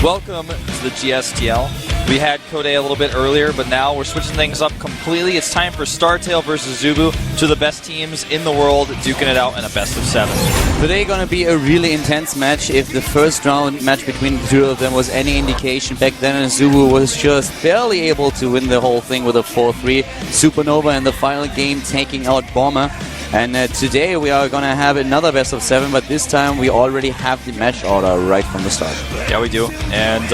Welcome to the GSTL. We had Code a little bit earlier, but now we're switching things up completely. It's time for StarTale versus AZUBU, two of the best teams in the world, duking it out in a best-of-7. Today going to be a really intense match. If the first round match between the two of them was any indication, back then AZUBU was just barely able to win the whole thing with a 4-3. Supernova in the final game taking out Bomber. And today we are going to have another best-of-7, but this time we already have the match order right from the start. Yeah, we do. And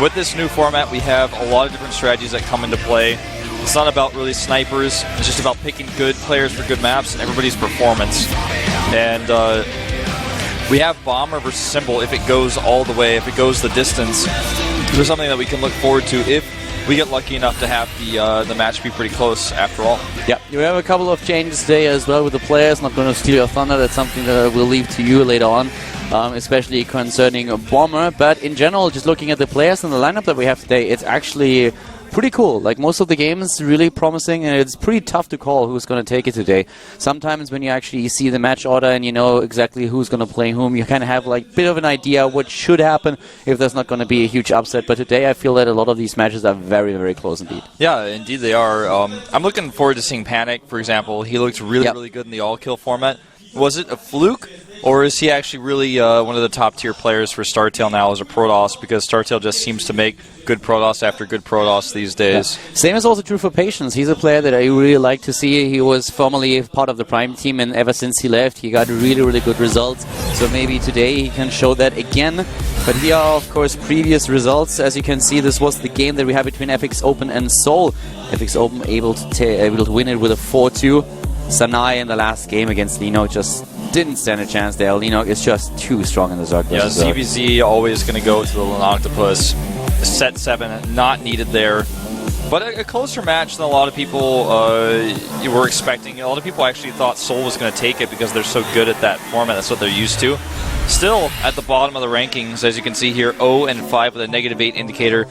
with this new format, we have a lot of different strategies that come into play. It's not about really snipers. It's just about picking good players for good maps and everybody's performance. And we have Bomber versus Symbol if it goes all the way, if it goes the distance. There's something that we can look forward to if we get lucky enough to have the match be pretty close after all. Yeah, we have a couple of changes today as well with the players. Not going to steal your thunder. That's something that we'll leave to you later on, especially concerning Bomber. But in general, just looking at the players and the lineup that we have today, it's actually pretty cool. Like, most of the games really promising, and it's pretty tough to call who's going to take it today. Sometimes when you actually see the match order and you know exactly who's going to play whom, you kind of have like a bit of an idea what should happen if there's not going to be a huge upset. But today I feel that a lot of these matches are very, very close indeed. Yeah, indeed they are. I'm looking forward to seeing Panic, for example. He looked really, really good in the all-kill format. Was it a fluke? Or is he actually really one of the top-tier players for StarTale now as a Protoss? Because StarTale just seems to make good Protoss after good Protoss these days. Yeah. Same is also true for Patience. He's a player that I really like to see. He was formerly part of the Prime team, and ever since he left, he got really, really good results. So maybe today he can show that again. But here are, of course, previous results. As you can see, this was the game that we had between FX Open and Seoul. FX Open able to win it with a 4-2. Sanai in the last game against Lino just didn't stand a chance there. Lino is just too strong in the Zerg. Yeah, ZVZ always going to go to the Lone Octopus. Set 7, not needed there. But a closer match than a lot of people were expecting. A lot of people actually thought Seoul was going to take it because they're so good at that format. That's what they're used to. Still, at the bottom of the rankings, as you can see here, 0-5 with a -8 indicator.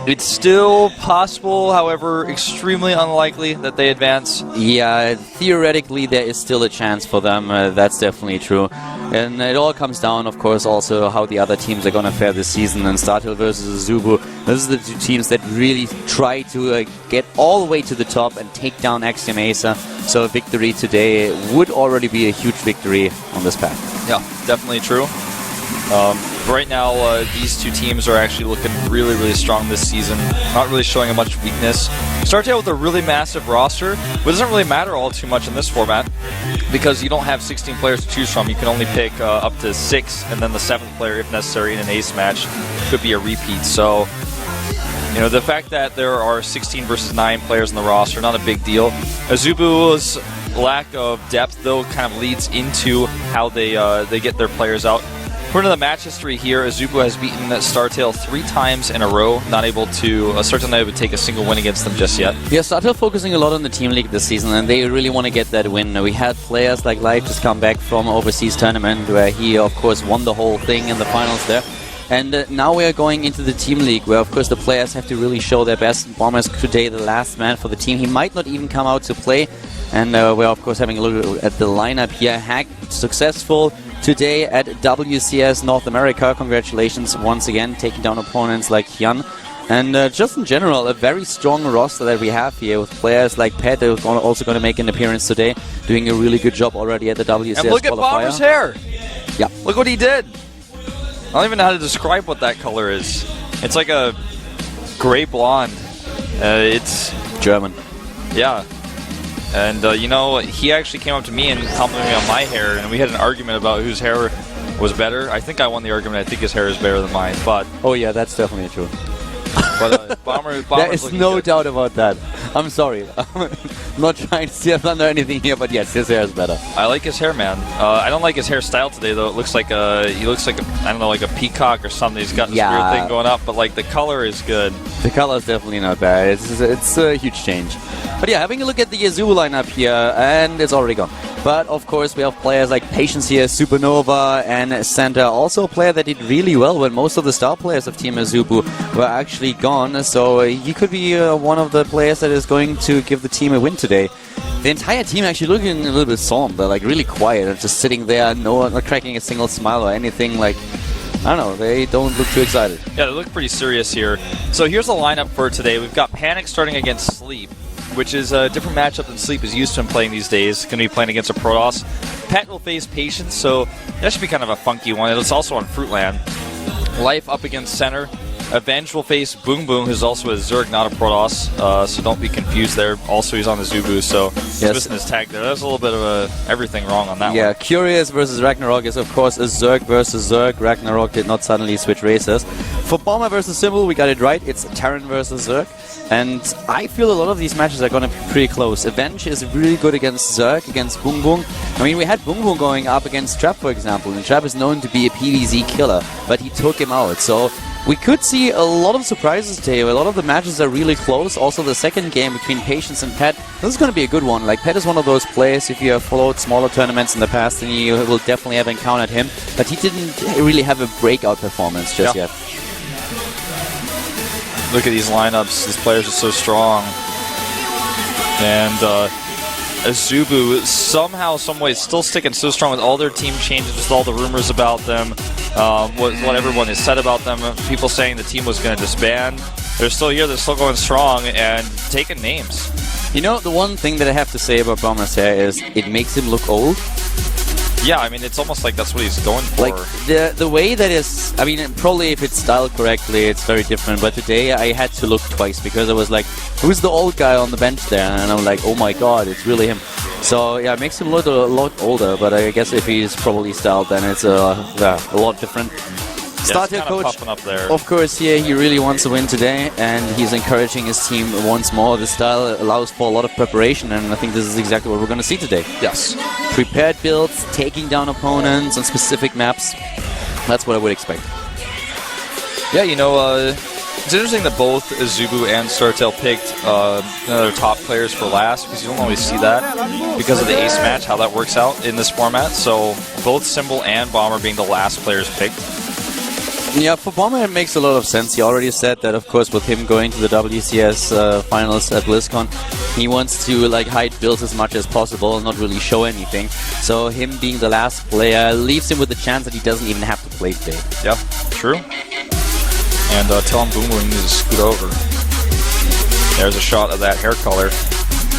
It's still possible, however, extremely unlikely that they advance. Yeah, theoretically there is still a chance for them. That's definitely true. And it all comes down, of course, also how the other teams are going to fare this season. And StarTale versus AZUBU, this is the two teams that really try to get all the way to the top and take down Axiom Acer. So a victory today would already be a huge victory on this path. Yeah, definitely true. Right now, these two teams are actually looking really, really strong this season. Not really showing much weakness. StarTale with a really massive roster, but it doesn't really matter all too much in this format because you don't have 16 players to choose from. You can only pick up to 6, and then the 7th player, if necessary, in an ace match could be a repeat. So, you know, the fact that there are 16 versus 9 players in the roster, not a big deal. AZUBU's lack of depth, though, kind of leads into how they get their players out. According to the match history here, AZUBU has beaten StarTale 3 times in a row, not able to take a single win against them just yet. Yeah, StarTale focusing a lot on the Team League this season, and they really want to get that win. We had players like Live just come back from overseas tournament, where he, of course, won the whole thing in the finals there. And now we are going into the Team League, where, of course, the players have to really show their best. Bomber is today the last man for the team. He might not even come out to play. And we're, of course, having a look at the lineup here. Hack successful today at WCS North America. Congratulations once again, taking down opponents like Hyun. And just in general, a very strong roster that we have here with players like Pet, who's also going to make an appearance today, doing a really good job already at the WCS And look at Bomber's hair! Yeah. Look what he did! I don't even know how to describe what that color is. It's like a gray blonde. It's German. Yeah. And, you know, he actually came up to me and complimented me on my hair, and we had an argument about whose hair was better. I think I won the argument. I think his hair is better than mine, but... Oh, yeah, that's definitely true. But Bomber's there is no doubt about that. I'm sorry. I'm not trying to steal thunder or anything here, but yes, his hair is better. I like his hair, man. I don't like his hairstyle today, though. It looks like he looks like I don't know, like a peacock or something. He's got this weird thing going up, but like the color is good. The color is definitely not bad. It's a huge change. But yeah, having a look at the AZUBU lineup here, and it's already gone. But of course, we have players like Patience here, Supernova, and Santa. Also a player that did really well when most of the star players of Team AZUBU were actually gone. So he could be one of the players that is going to give the team a win today. The entire team actually looking a little bit somber, like really quiet, just sitting there, not cracking a single smile or anything. Like I don't know, they don't look too excited. Yeah, they look pretty serious here. So here's the lineup for today. We've got Panic starting against Sleep, which is a different matchup than Sleep is used to him playing these days. Going to be playing against a Protoss. Pet will face Patience, so that should be kind of a funky one. It's also on Fruitland. Life up against Center. Avenge will face Boom Boom, who's also a Zerg, not a Protoss, so don't be confused there. Also, he's on the AZUBU, so he's missing his tag there. There's a little bit of everything wrong on that one. Yeah, Curious versus Ragnarok is, of course, a Zerg versus Zerg. Ragnarok did not suddenly switch races. For Bomber versus Symbol, we got it right. It's Terran versus Zerg. And I feel a lot of these matches are going to be pretty close. Avenge is really good against Zerg, against Boom Boom. I mean, we had Boom Boom going up against Trap, for example, and Trap is known to be a PvZ killer, but he took him out. So we could see a lot of surprises today. A lot of the matches are really close. Also, the second game between Patience and Pet, this is going to be a good one. Like, Pet is one of those players, if you have followed smaller tournaments in the past, then you will definitely have encountered him. But he didn't really have a breakout performance just yet. Look at these lineups. These players are so strong. And AZUBU somehow, some way, still sticking so strong with all their team changes, with all the rumors about them, what everyone has said about them, people saying the team was going to disband. They're still here, they're still going strong, and taking names. You know, the one thing that I have to say about Bombers here is it makes him look old. Yeah, I mean, it's almost like that's what he's going for. Like, the way that is... I mean, probably if it's styled correctly, it's very different. But today, I had to look twice because I was like, who's the old guy on the bench there? And I'm like, oh my god, it's really him. So, yeah, it makes him look a lot older. But I guess if he's probably styled, then it's a lot different. StarTale coach, up there. Of course, here he really wants to win today, and he's encouraging his team once more. The style allows for a lot of preparation, and I think this is exactly what we're going to see today. Yes. Prepared builds, taking down opponents on specific maps. That's what I would expect. Yeah, you know, it's interesting that both AZUBU and StarTale picked their top players for last, because you don't always see that because of the ace match, how that works out in this format. So both Symbol and Bomber being the last players picked. Yeah, for Bomber it makes a lot of sense. He already said that, of course, with him going to the WCS finals at BlizzCon, he wants to like hide builds as much as possible and not really show anything. So him being the last player leaves him with the chance that he doesn't even have to play today. Yeah, true. And tell him Boom Boom needs to scoot over. There's a shot of that hair color.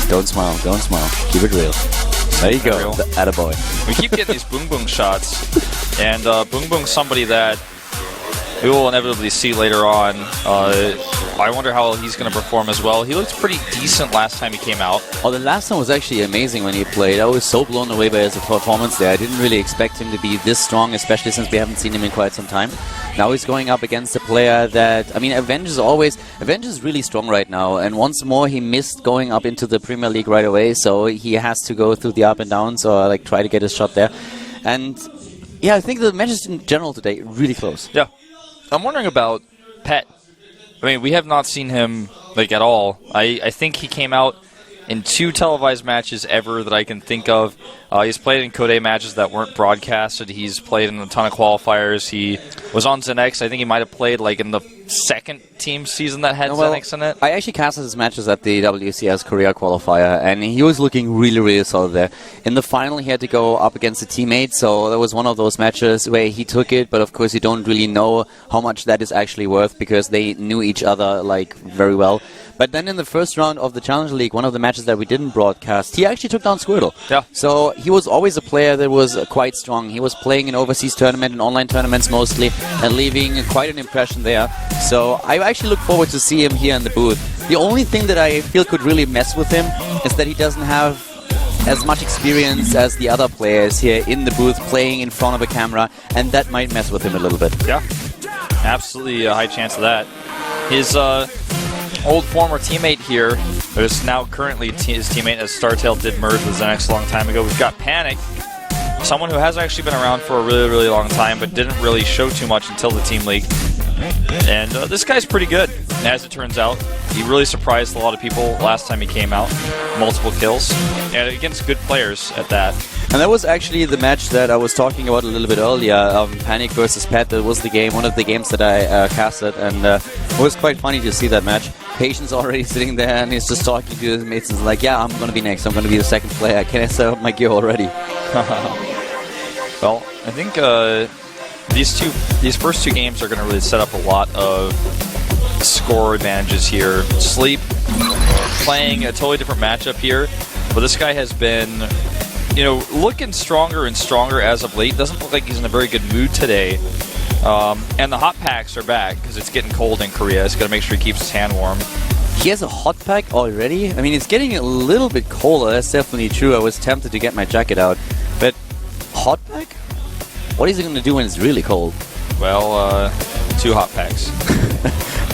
Don't smile, don't smile. Keep it real. There you go, attaboy. We keep getting these Boom Boom shots, and Boom Boom's somebody that we will inevitably see later on. I wonder how he's going to perform as well. He looked pretty decent last time he came out. Oh, the last time was actually amazing when he played. I was so blown away by his performance there. I didn't really expect him to be this strong, especially since we haven't seen him in quite some time. Now he's going up against a player that... I mean, Avenge is really strong right now, and once more he missed going up into the Premier League right away, so he has to go through the up and downs or like try to get his shot there. And yeah, I think the matches in general today really close. Yeah. I'm wondering about Pet. I mean, we have not seen him like at all. I think he came out in 2 televised matches ever that I can think of. He's played in Code matches that weren't broadcasted. He's played in a ton of qualifiers. He was on Zenix. I think he might have played like in the second team season that had Zenix in it. I actually casted his matches at the WCS Korea qualifier, and he was looking really, really solid there. In the final, he had to go up against a teammate, so that was one of those matches where he took it, but of course you don't really know how much that is actually worth because they knew each other like very well. But then in the first round of the Challenger League, one of the matches that we didn't broadcast, he actually took down Squirtle. Yeah. So he was always a player that was quite strong. He was playing in overseas tournament and online tournaments mostly, and leaving quite an impression there. So I actually look forward to see him here in the booth. The only thing that I feel could really mess with him is that he doesn't have as much experience as the other players here in the booth playing in front of a camera, and that might mess with him a little bit. Yeah, absolutely a high chance of that. His old former teammate here, who's now currently his teammate as StarTale did merge with Zenix a long time ago. We've got Panic, someone who has actually been around for a really, really long time, but didn't really show too much until the Team League. And this guy's pretty good, as it turns out. He really surprised a lot of people last time he came out. Multiple kills, and against good players at that. And that was actually the match that I was talking about a little bit earlier, Panic versus Pet. That was the game, one of the games that I casted, and it was quite funny to see that match. Patience already sitting there, and he's just talking to his mates, and he's like, yeah, I'm going to be next, I'm going to be the second player. Can I set up my gear already? Well, I think these first two games are going to really set up a lot of score advantages here. Sleep playing a totally different matchup here, but this guy has been, you know, looking stronger and stronger as of late. Doesn't look like he's in a very good mood today. And the hot packs are back because it's getting cold in Korea. He's got to make sure he keeps his hand warm. He has a hot pack already? I mean, it's getting a little bit colder, that's definitely true. I was tempted to get my jacket out. But hot pack? What is he going to do when it's really cold? Well, 2 hot packs.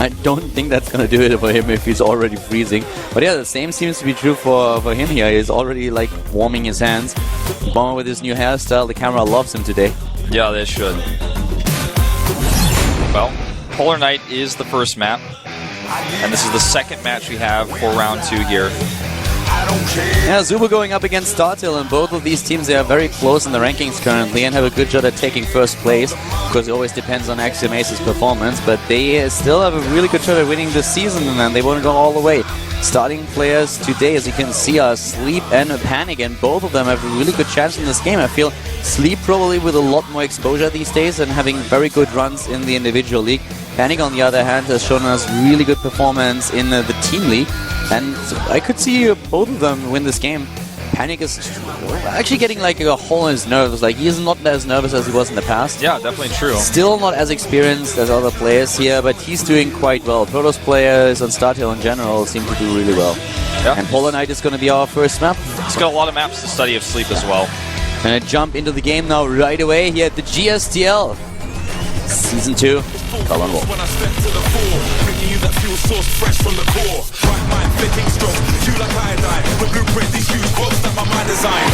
I don't think that's going to do it for him if he's already freezing. But yeah, the same seems to be true for him here. He's already like warming his hands. Bomber with his new hairstyle, the camera loves him today. Yeah, they should. Well, Polar Knight is the first map. And this is the second match we have for round 2 here. Yeah, AZUBU going up against StarTale, and both of these teams, they are very close in the rankings currently and have a good shot at taking first place. Of course, it always depends on Axiom Ace's performance, but they still have a really good shot at winning this season, and they want to go all the way. Starting players today, as you can see, are Sleep and Panic, and both of them have a really good chance in this game. I feel Sleep probably with a lot more exposure these days and having very good runs in the individual league. Panic, on the other hand, has shown us really good performance in the team league, and I could see both of them win this game. Panic is actually getting like a hole in his nerves. Like, he's not as nervous as he was in the past. Yeah, definitely true. Still not as experienced as other players here, but he's doing quite well. Protoss players and StarTale in general seem to do really well. Yeah. And Polar Knight is going to be our first map. He's got a lot of maps to study of Sleep as well. Gonna jump into the game now right away here at the GSTL. Season 2, Colin Wolf. When I step to the fore, bringing you that fuel source fresh from the core. Right mind, flicking strong, you like iodine. The blueprint, these huge quotes that my mind designed.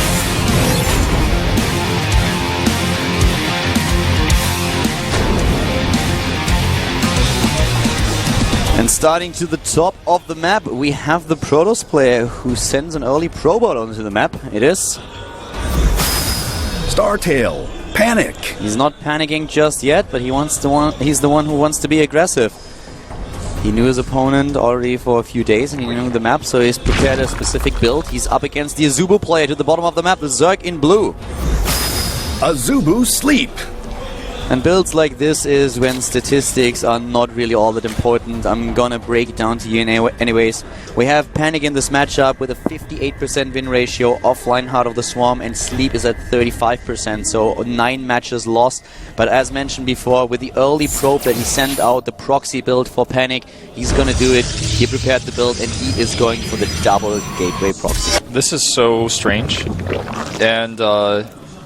And starting to the top of the map, we have the Protoss player who sends an early probot onto the map. It is StarTale. Panic. He's not panicking just yet, but he's the one who wants to be aggressive. He knew his opponent already for a few days, and he knew the map, so he's prepared a specific build. He's up against the AZUBU player to the bottom of the map, the Zerg in blue. AZUBU Sleep. And builds like this is when statistics are not really all that important. I'm gonna break it down to you anyways. We have Panic in this matchup with a 58% win ratio, offline Heart of the Swarm, and Sleep is at 35%, so 9 matches lost. But as mentioned before, with the early probe that he sent out, the proxy build for Panic, he's gonna do it. He prepared the build, and he is going for the double gateway proxy. This is so strange. And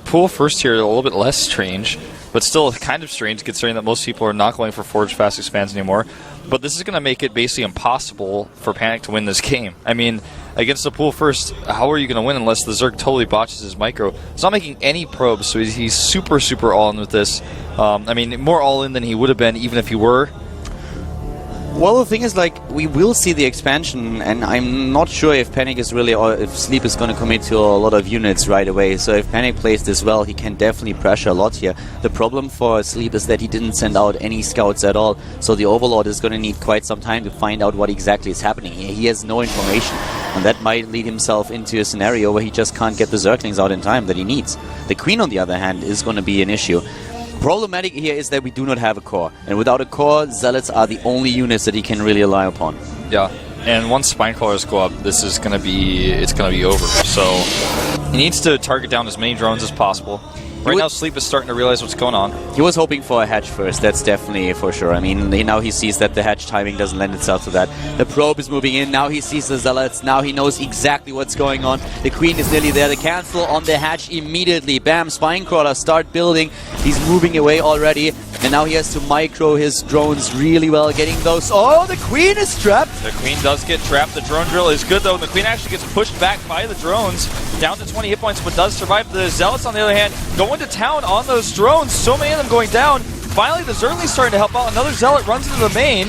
pool first here, a little bit less strange. But still kind of strange considering that most people are not going for Forge Fast Expands anymore. But this is going to make it basically impossible for Panic to win this game. I mean, against the pool first, how are you going to win unless the Zerg totally botches his micro? He's not making any probes, so he's super, super all-in with this. I mean, more all-in than he would have been even if he were. Well, the thing is, like, we will see the expansion, and I'm not sure if Panic is really, or if Sleep is going to commit to a lot of units right away. So if Panic plays this well, he can definitely pressure a lot here. The problem for Sleep is that he didn't send out any scouts at all, so the Overlord is going to need quite some time to find out what exactly is happening. He has no information, and that might lead himself into a scenario where he just can't get the Zerglings out in time that he needs. The Queen, on the other hand, is going to be an issue. Problematic here is that we do not have a core, and without a core, Zealots are the only units that he can really rely upon. Yeah, and once Spinecrawlers go up, this is going to be, it's going to be over. So he needs to target down as many drones as possible. Right now, Sleep is starting to realize what's going on. He was hoping for a hatch first, that's definitely for sure. I mean, now he sees that the hatch timing doesn't lend itself to that. The probe is moving in, now he sees the Zealots, now he knows exactly what's going on. The Queen is nearly there, the cancel on the hatch immediately. Bam, Spinecrawler, start building. He's moving away already, and now he has to micro his drones really well, getting those. Oh, the Queen is trapped! The Queen does get trapped. The drone drill is good, though, and the Queen actually gets pushed back by the drones, down to 20 hit points, but does survive. The Zealots, on the other hand, going to town on those drones. So many of them going down. Finally, the Zergling's starting to help out. Another Zealot runs into the main,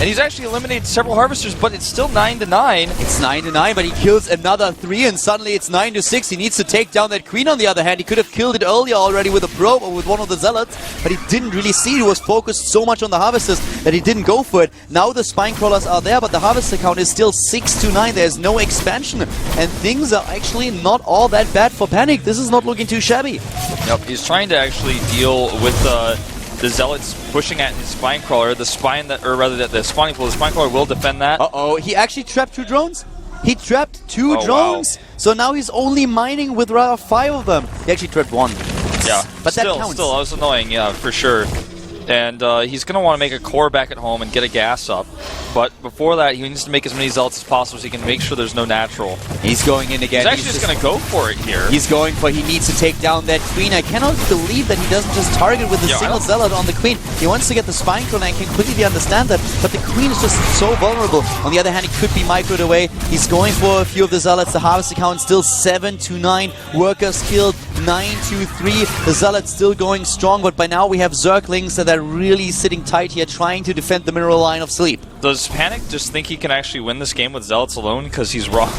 And he's actually eliminated several Harvesters, but it's still 9-9. It's 9-9, but he kills another 3, and suddenly it's 9-6. He needs to take down that Queen on the other hand. He could have killed it earlier already with a probe or with one of the Zealots, but he didn't really see it. He was focused so much on the Harvesters that he didn't go for it. Now the Spine Crawlers are there, but the Harvester count is still 6-9. There's no expansion, and things are actually not all that bad for Panic. This is not looking too shabby. Yep, he's trying to actually deal with the Zealots pushing at his Spine Crawler. The Spine that, or rather the Spawning Pool, the Spine Crawler will defend that. Uh-oh, he actually trapped 2 drones? He trapped 2 drones! Wow. So now he's only mining with rather 5 of them. He actually trapped 1. Yeah, but still, that counts. Still, that was annoying, yeah, for sure. And he's going to want to make a core back at home and get a gas up. But before that, he needs to make as many Zealots as possible so he can make sure there's no natural. He's going in again. He's actually just going to go for it here. He's going for, he needs to take down that Queen. I cannot believe that he doesn't just target with a single Zealot on the Queen. He wants to get the Spine Crawler, and I can completely understand that. But the Queen is just so vulnerable. On the other hand, he could be microed away. He's going for a few of the Zealots. The Harvester count still 7-9. Workers killed 9-3. The Zealots still going strong, but by now we have Zerglings that are really sitting tight here, trying to defend the mineral line of Sleep. Does Panic just think he can actually win this game with Zealots alone? Because he's wrong.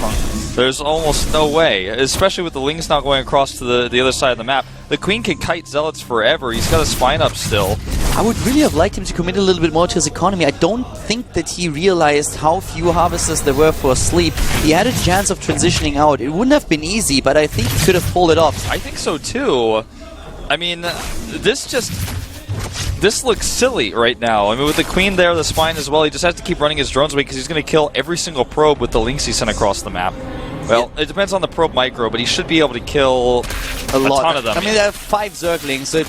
There's almost no way, especially with the Lings now going across to the other side of the map. The Queen can kite Zealots forever. He's got a Spine up still. I would really have liked him to commit a little bit more to his economy. I don't think that he realized how few Harvesters there were for Sleep. He had a chance of transitioning out. It wouldn't have been easy, but I think he could have pulled it off. I think so too. I mean, this looks silly right now. I mean, with the Queen there, the Spine as well, he just has to keep running his drones away because he's going to kill every single probe with the Lings he sent across the map. Well, it depends on the probe micro, but he should be able to kill a ton of them. I mean, there are 5 Zerglings, so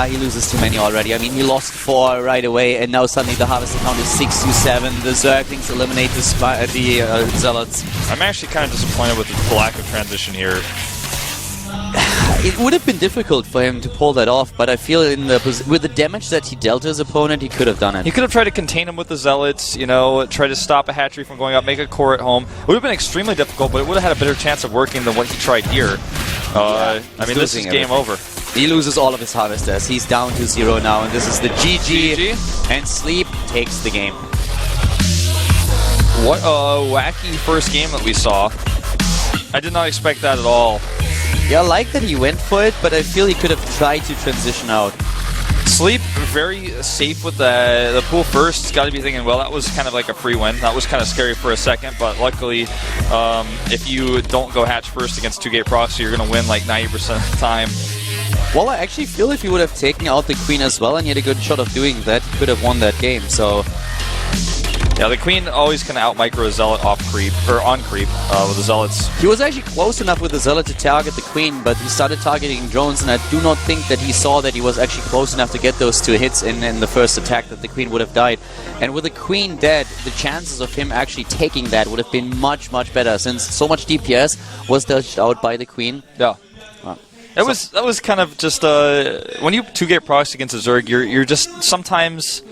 he loses too many already. I mean, he lost 4 right away, and now suddenly the Harvester count is 6-7. The Zerglings eliminate the Zealots. I'm actually kind of disappointed with the lack of transition here. It would have been difficult for him to pull that off, but I feel with the damage that he dealt his opponent, he could have done it. He could have tried to contain him with the Zealots, you know, try to stop a hatchery from going up, make a core at home. It would have been extremely difficult, but it would have had a better chance of working than what he tried here. I mean, this is game over. He loses all of his Harvesters. He's down to 0 now, and this is the GG. And Sleep takes the game. What a wacky first game that we saw. I did not expect that at all. Yeah, I like that he went for it, but I feel he could have tried to transition out. Sleep, very safe with the pool first. He's got to be thinking, well, that was kind of like a free win. That was kind of scary for a second, but luckily, if you don't go hatch first against 2-gate proxy, you're going to win like 90% of the time. Well, I actually feel if he would have taken out the Queen as well and he had a good shot of doing that, he could have won that game, so... Yeah, the Queen always can out-micro a Zealot off creep, or on creep, with the Zealots. He was actually close enough with the Zealot to target the Queen, but he started targeting drones, and I do not think that he saw that he was actually close enough to get those 2 hits in the first attack that the Queen would have died. And with the Queen dead, the chances of him actually taking that would have been much, much better, since so much DPS was dodged out by the Queen. Yeah. That was kind of just, when you 2-gate proxy against a Zerg, you're just sometimes...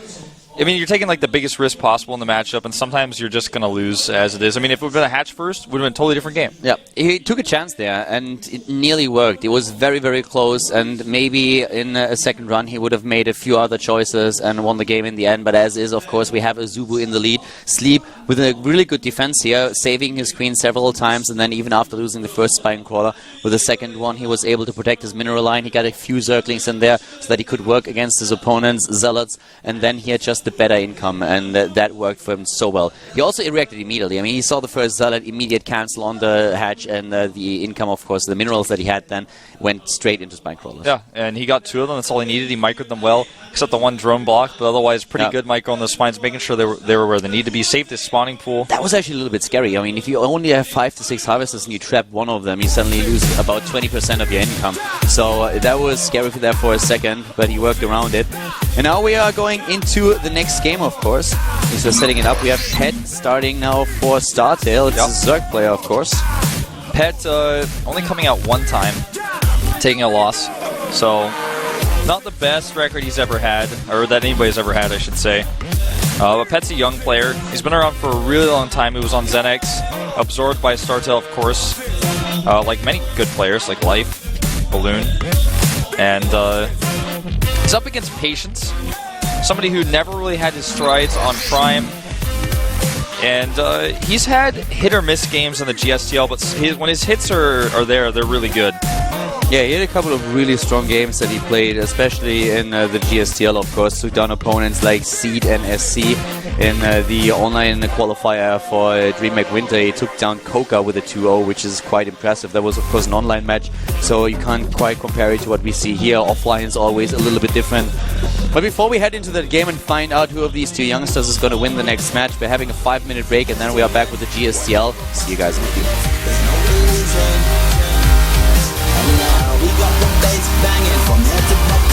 I mean, you're taking like the biggest risk possible in the matchup, and sometimes you're just going to lose as it is. I mean, if it would have been a hatch first, it would have been a totally different game. Yeah, he took a chance there, and it nearly worked. It was very, very close, and maybe in a second run he would have made a few other choices and won the game in the end. But as is, of course, we have AZUBU in the lead. Sleep with a really good defense here, saving his Queen several times, and then even after losing the first Spine Crawler, with the second one, he was able to protect his mineral line. He got a few Zerglings in there so that he could work against his opponents, Zealots, and then he had just the better income, and that worked for him so well. He also reacted immediately. I mean, he saw the first Zealot, immediate cancel on the hatch, and the income, of course, the minerals that he had then went straight into Spine Crawlers. Yeah, and he got 2 of them. That's all he needed. He microed them well, except the 1 drone block, but otherwise pretty good micro on the Spines, making sure they were where they need to be. Saved his spawning pool. That was actually a little bit scary. I mean, if you only have 5 to 6 Harvesters and you trap 1 of them, you suddenly lose about 20% of your income. So that was scary there for a second, but he worked around it. And now we are going into the next game, of course. He's just setting it up. We have Pet starting now for StarTale. It's a Zerg player, of course. Pet only coming out 1 time, taking a loss. So, not the best record he's ever had, or that anybody's ever had, I should say. But Pet's a young player. He's been around for a really long time. He was on Zenex, absorbed by StarTale, of course. Like many good players, like Life, Balloon. And he's up against Patience. somebody who never really had his strides on Prime. And he's had hit or miss games in the GSTL, but when his hits are there, they're really good. Yeah, he had a couple of really strong games that he played, especially in the GSTL, of course. Took down opponents like Seed and SC. In the online qualifier for DreamHack Winter, he took down Coca with a 2-0, which is quite impressive. That was, of course, an online match, so you can't quite compare it to what we see here. Offline is always a little bit different. But before we head into that game and find out who of these two youngsters is going to win the next match, we're having a 5-minute break, and then we are back with the GSTL. See you guys in a few. We got the bass banging from head to back